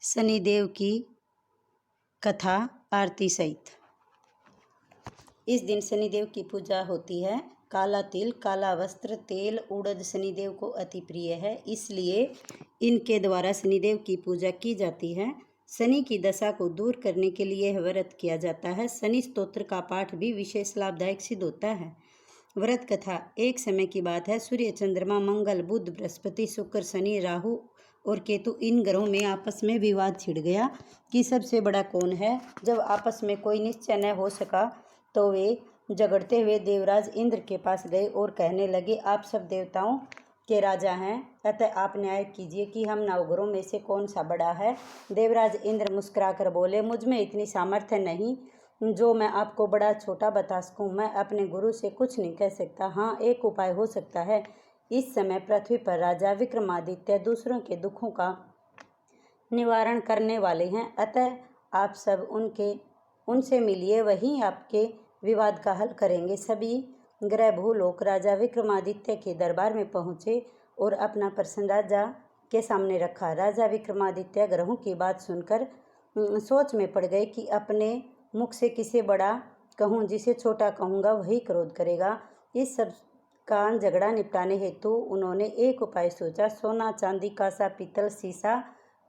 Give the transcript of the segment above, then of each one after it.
शनिदेव की कथा आरती सहित। इस दिन शनिदेव की पूजा होती है। काला तिल, काला वस्त्र, तेल, उड़द शनिदेव को अति प्रिय है, इसलिए इनके द्वारा शनिदेव की पूजा की जाती है। शनि की दशा को दूर करने के लिए यह व्रत किया जाता है। शनि स्तोत्र का पाठ भी विशेष लाभदायक सिद्ध होता है। व्रत कथा। एक समय की बात है, सूर्य, चंद्रमा, मंगल, बुध, बृहस्पति, शुक्र, शनि, राहु और केतु, इन ग्रहों में आपस में विवाद छिड़ गया कि सबसे बड़ा कौन है। जब आपस में कोई निश्चय न हो सका तो वे झगड़ते हुए देवराज इंद्र के पास गए और कहने लगे, आप सब देवताओं के राजा हैं, अतः आप न्याय कीजिए कि हम नवग्रहों में से कौन सा बड़ा है। देवराज इंद्र मुस्कुराकर बोले, मुझ में इतनी सामर्थ्य नहीं जो मैं आपको बड़ा छोटा बता सकूं। मैं अपने गुरु से कुछ नहीं कह सकता। हाँ, एक उपाय हो सकता है। इस समय पृथ्वी पर राजा विक्रमादित्य दूसरों के दुखों का निवारण करने वाले हैं, अतः आप सब उनसे मिलिए, वहीं आपके विवाद का हल करेंगे। सभी ग्रह भूलोक राजा विक्रमादित्य के दरबार में पहुँचे और अपना प्रश्न राजा के सामने रखा। राजा विक्रमादित्य ग्रहों की बात सुनकर सोच में पड़ गए कि अपने मुख से किसे बड़ा कहूँ, जिसे छोटा कहूँगा वही क्रोध करेगा। इस सब का झगड़ा निपटाने हेतु उन्होंने एक उपाय सोचा। सोना, चांदी, कांसा, पीतल, सीसा,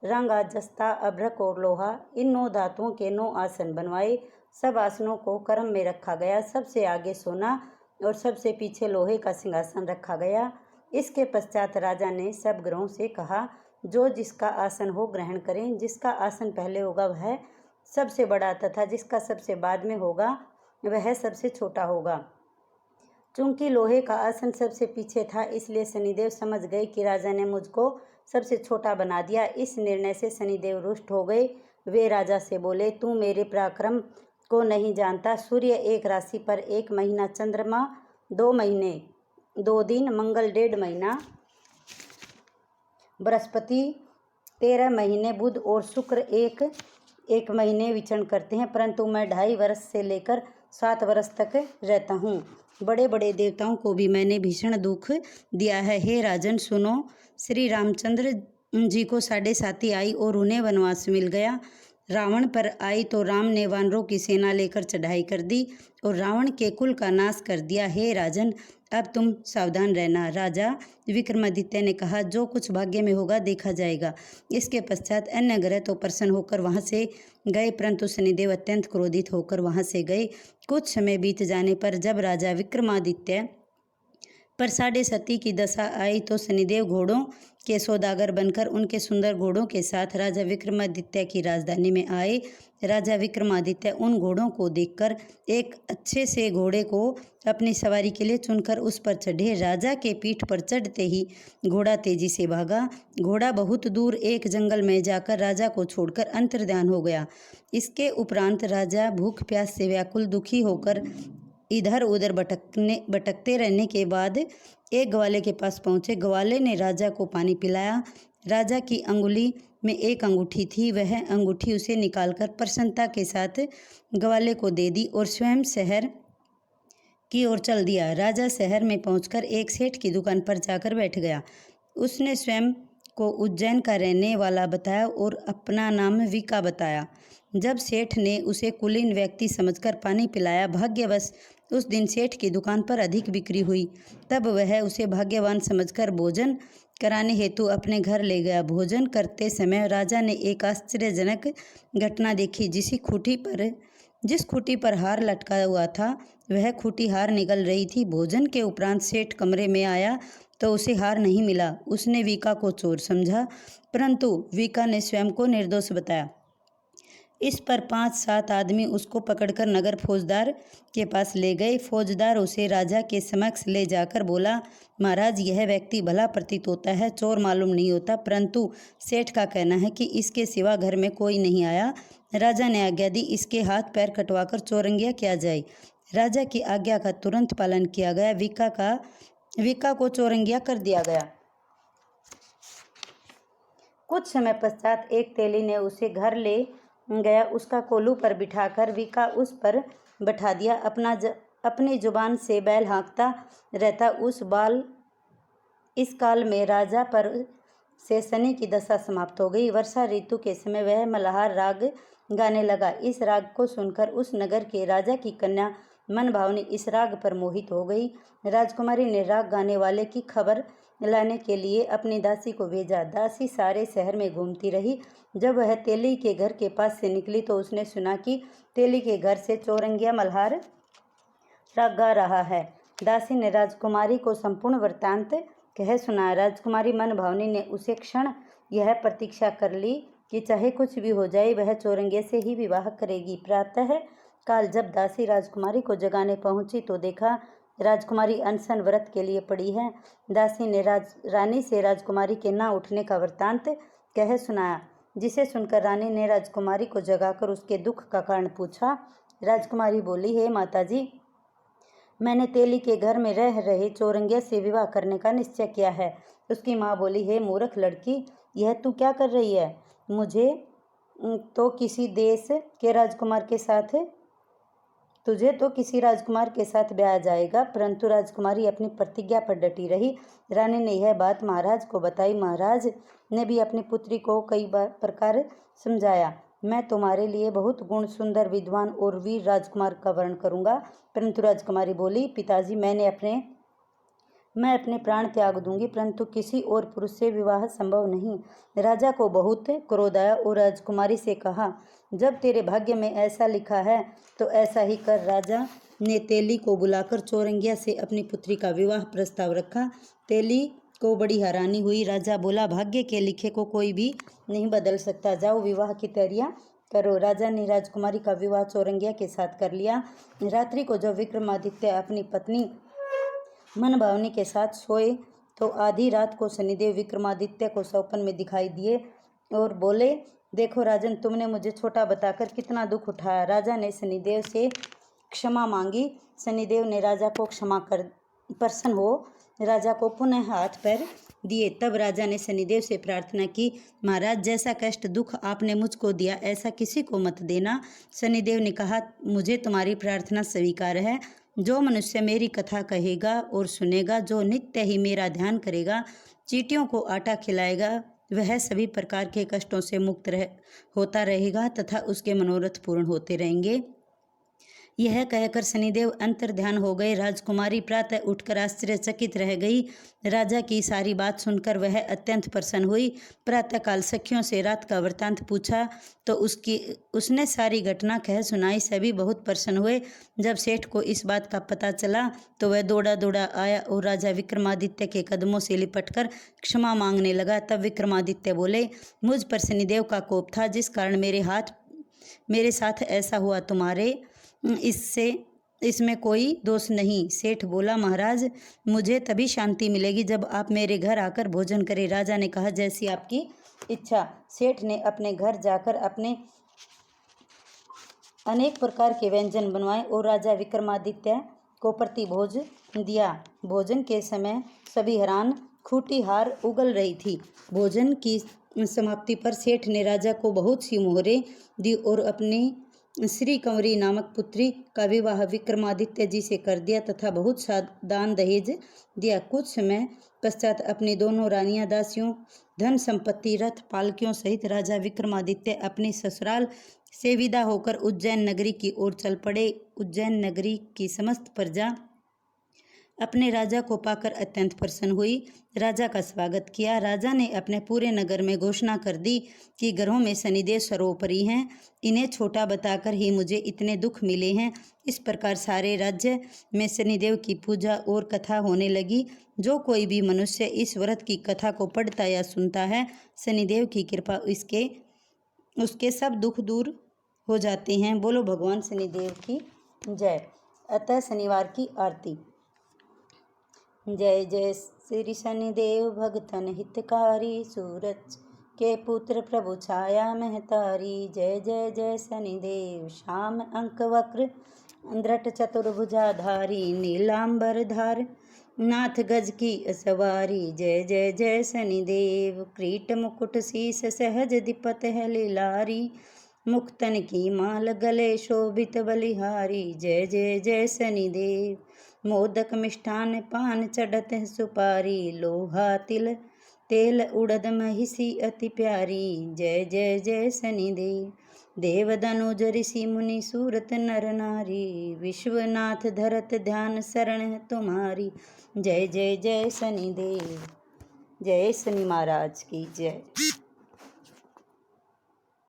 रंगा, जस्ता, अभ्रक और लोहा, इन 9 धातुओं के 9 आसन बनवाए। सब आसनों को क्रम में रखा गया। सबसे आगे सोना और सबसे पीछे लोहे का सिंहासन रखा गया। इसके पश्चात राजा ने सब ग्रहों से कहा, जो जिसका आसन हो ग्रहण करें। जिसका आसन पहले होगा वह सबसे बड़ा तथा जिसका सबसे बाद में होगा वह सबसे छोटा होगा। चूंकि लोहे का आसन सबसे पीछे था, इसलिए शनिदेव समझ गए कि राजा ने मुझको सबसे छोटा बना दिया। इस निर्णय से शनिदेव रुष्ट हो गए। वे राजा से बोले, तू मेरे पराक्रम को नहीं जानता। सूर्य एक राशि पर 1 महीना, चंद्रमा 2 महीने 2 दिन, मंगल 1.5 महीना, बृहस्पति 13 महीने, बुध और शुक्र एक महीने विचरण करते हैं, परंतु मैं 2.5 वर्ष से लेकर 7 वर्ष तक रहता हूँ। बड़े बड़े देवताओं को भी मैंने भीषण दुख दिया है। हे राजन सुनो, श्री रामचंद्र जी को 7.5 आई और उन्हें वनवास मिल गया। रावण पर आई तो राम ने वानरों की सेना लेकर चढ़ाई कर दी और रावण के कुल का नाश कर दिया। हे राजन, अब तुम सावधान रहना। राजा विक्रमादित्य ने कहा, जो कुछ भाग्य में होगा देखा जाएगा। इसके पश्चात अन्य ग्रह तो प्रसन्न होकर वहां से गए, परंतु शनिदेव अत्यंत क्रोधित होकर वहां से गए। कुछ समय बीत जाने पर जब राजा विक्रमादित्य पर 7.5 की दशा आई तो शनिदेव घोड़ों के सौदागर बनकर उनके सुंदर घोड़ों के साथ राजा विक्रमादित्य की राजधानी में आए। राजा विक्रमादित्य उन घोड़ों को देखकर एक अच्छे से घोड़े को अपनी सवारी के लिए चुनकर उस पर चढ़े। राजा के पीठ पर चढ़ते ही घोड़ा तेजी से भागा। घोड़ा बहुत दूर एक जंगल में जाकर राजा को छोड़कर अंतर्ध्यान हो गया। इसके उपरांत राजा भूख प्यास से व्याकुल दुखी होकर इधर उधर भटकते रहने के बाद एक ग्वाले के पास पहुँचे। ग्वाले ने राजा को पानी पिलाया। राजा की अंगुली में एक अंगूठी थी, वह अंगूठी उसे निकालकर प्रसन्नता के साथ ग्वाले को दे दी और स्वयं शहर की ओर चल दिया। राजा शहर में पहुंचकर एक सेठ की दुकान पर जाकर बैठ गया। उसने स्वयं को उज्जैन का रहने वाला बताया और अपना नाम विका बताया। जब सेठ ने उसे कुलीन व्यक्ति समझकर पानी पिलाया, भाग्यवश उस दिन सेठ की दुकान पर अधिक बिक्री हुई। तब वह उसे भाग्यवान समझकर भोजन कराने हेतु अपने घर ले गया। भोजन करते समय राजा ने एक आश्चर्यजनक घटना देखी। जिस खूंटी पर हार लटका हुआ था, वह खूंटी हार निगल रही थी। भोजन के उपरांत सेठ कमरे में आया तो उसे हार नहीं मिला। उसने विका को चोर समझा, परंतु विका ने स्वयं को निर्दोष बताया। इस पर 5-7 आदमी उसको पकड़कर नगर फौजदार के पास ले गए। फौजदार उसे राजा के समक्ष ले जाकर बोला, महाराज, यह व्यक्ति भला प्रतीत होता है, चोर मालूम नहीं होता, परंतु सेठ का कहना है कि इसके सिवा घर में कोई नहीं आया। राजा ने आज्ञा दी, इसके हाथ पैर कटवाकर चौरंगिया किया जाए। राजा की आज्ञा का तुरंत पालन किया गया। विका को चौरंगिया कर दिया गया। कुछ समय पश्चात एक तेली ने उसे घर ले गया। उसका कोल्हू पर बिठाकर विका उस पर बैठा दिया। अपनी जुबान से बैल हाँकता रहता। इस काल में राजा पर से शनि की दशा समाप्त हो गई। वर्षा ऋतु के समय वह मल्हार राग गाने लगा। इस राग को सुनकर उस नगर के राजा की कन्या मनभावनी इस राग पर मोहित हो गई। राजकुमारी ने राग गाने वाले की खबर लाने के लिए अपनी दासी को भेजा। दासी सारे शहर में घूमती रही। जब वह तेली के घर के पास से निकली तो उसने सुना कि तेली के घर से चौरंगिया मल्हार राग गा रहा है। दासी ने राजकुमारी को संपूर्ण वृत्तांत कह सुनाया। राजकुमारी मनभावनी ने उसे क्षण यह प्रतीक्षा कर ली कि चाहे कुछ भी हो जाए वह चौरंगिया से ही विवाह करेगी। प्रातः काल जब दासी राजकुमारी को जगाने पहुंची तो देखा राजकुमारी अनशन व्रत के लिए पड़ी है। दासी ने रानी से राजकुमारी के न उठने का वृत्तांत कह सुनाया, जिसे सुनकर रानी ने राजकुमारी को जगाकर उसके दुख का कारण पूछा। राजकुमारी बोली, हे माताजी, मैंने तेली के घर में रह रहे चौरंगिया से विवाह करने का निश्चय किया है। उसकी माँ बोली, हे मूर्ख लड़की, यह तू क्या कर रही है? तुझे तो किसी राजकुमार के साथ ब्याह जाएगा। परंतु राजकुमारी अपनी प्रतिज्ञा पर डटी रही। रानी ने यह बात महाराज को बताई। महाराज ने भी अपनी पुत्री को कई प्रकार समझाया। मैं तुम्हारे लिए बहुत गुण, सुंदर, विद्वान और वीर राजकुमार का वर्ण करूंगा। परंतु राजकुमारी बोली, पिताजी, मैं अपने प्राण त्याग दूंगी, परंतु किसी और पुरुष से विवाह संभव नहीं। राजा को बहुत क्रोध आया और राजकुमारी से कहा, जब तेरे भाग्य में ऐसा लिखा है तो ऐसा ही कर। राजा ने तेली को बुलाकर चौरंगिया से अपनी पुत्री का विवाह प्रस्ताव रखा। तेली को बड़ी हैरानी हुई। राजा बोला, भाग्य के लिखे को कोई भी नहीं बदल सकता। जाओ, विवाह की तैयारियां करो। राजा ने राजकुमारी का विवाह चौरंगिया के साथ कर लिया। रात्रि को जब विक्रमादित्य अपनी पत्नी मनभावनी के साथ सोए तो आधी रात को शनिदेव विक्रमादित्य को स्वप्न में दिखाई दिए और बोले, देखो राजन, तुमने मुझे छोटा बताकर कितना दुख उठाया। राजा ने शनिदेव से क्षमा मांगी। शनिदेव ने राजा को क्षमा कर प्रसन्न हो राजा को पुनः हाथ पैर दिए। तब राजा ने शनिदेव से प्रार्थना की, महाराज, जैसा कष्ट दुख आपने मुझको दिया ऐसा किसी को मत देना। शनिदेव ने कहा, मुझे तुम्हारी प्रार्थना स्वीकार है। जो मनुष्य मेरी कथा कहेगा और सुनेगा, जो नित्य ही मेरा ध्यान करेगा, चींटियों को आटा खिलाएगा, वह सभी प्रकार के कष्टों से मुक्त होता रहेगा तथा उसके मनोरथ पूर्ण होते रहेंगे। यह कहकर शनिदेव अंतर ध्यान हो गए। राजकुमारी प्रातः उठकर आश्चर्यचकित रह गई। राजा की सारी बात सुनकर वह अत्यंत प्रसन्न हुई। प्रातःकाल सखियों से रात का वृत्तांत पूछा तो उसने सारी घटना कह सुनाई। सभी बहुत प्रसन्न हुए। जब सेठ को इस बात का पता चला तो वह दौड़ा दौड़ा आया और राजा विक्रमादित्य के कदमों से लिपटकर क्षमा मांगने लगा। तब विक्रमादित्य बोले, मुझ पर शनिदेव का कोप था, जिस कारण मेरे साथ ऐसा हुआ। तुम्हारे इसमें कोई दोष नहीं। सेठ बोला, महाराज, मुझे तभी शांति मिलेगी जब आप मेरे घर आकर भोजन करें। राजा ने कहा, जैसी आपकी इच्छा। सेठ ने अपने घर जाकर अपने अनेक प्रकार के व्यंजन बनवाए और राजा विक्रमादित्य को प्रतिभोज दिया। भोजन के समय सभी हैरान, खूंटी हार उगल रही थी। भोजन की समाप्ति पर सेठ ने राजा को बहुत सी मोहरें दी और अपनी श्री कंवरी नामक पुत्री का विवाह विक्रमादित्य जी से कर दिया तथा बहुत सा दान दहेज दिया। कुछ समय पश्चात अपनी दोनों रानियां, दासियों, धन संपत्ति, रथ, पालकियों सहित राजा विक्रमादित्य अपने ससुराल से विदा होकर उज्जैन नगरी की ओर चल पड़े। उज्जैन नगरी की समस्त प्रजा अपने राजा को पाकर अत्यंत प्रसन्न हुई। राजा का स्वागत किया। राजा ने अपने पूरे नगर में घोषणा कर दी कि ग्रहों में शनिदेव सर्वोपरि हैं। इन्हें छोटा बताकर ही मुझे इतने दुख मिले हैं। इस प्रकार सारे राज्य में शनिदेव की पूजा और कथा होने लगी। जो कोई भी मनुष्य इस व्रत की कथा को पढ़ता या सुनता है, शनिदेव की कृपा उसके सब दुख दूर हो जाते हैं। बोलो भगवान शनिदेव की जय। अतः शनिवार की आरती। जय जय श्री शनिदेव भगतन हितकारी, सूरज के पुत्र प्रभु छाया महतारी। जय जय जय शनिदेव श्याम अंक वक्र, दृढ़ चतुर्भुजाधारी, नीलांबर धार नाथ गज की सवारी। जय जय जय शनिदेव, क्रीट मुकुट शीस सहज दिपत है लीलारी, मुक्तन की माल गले शोभित बलिहारी। जय जय जय शनिदेव, मोदक मिष्ठान पान चढ़त है सुपारी, लोहा तिल तेल उड़द महिषी अति प्यारी, जय जय जय शनिदेव। देव दनुज ऋषि मुनि सूरत नर नारी, विश्वनाथ धरत ध्यान शरण है तुम्हारी, जय जय जय शनिदेव। जय शनि महाराज की जय।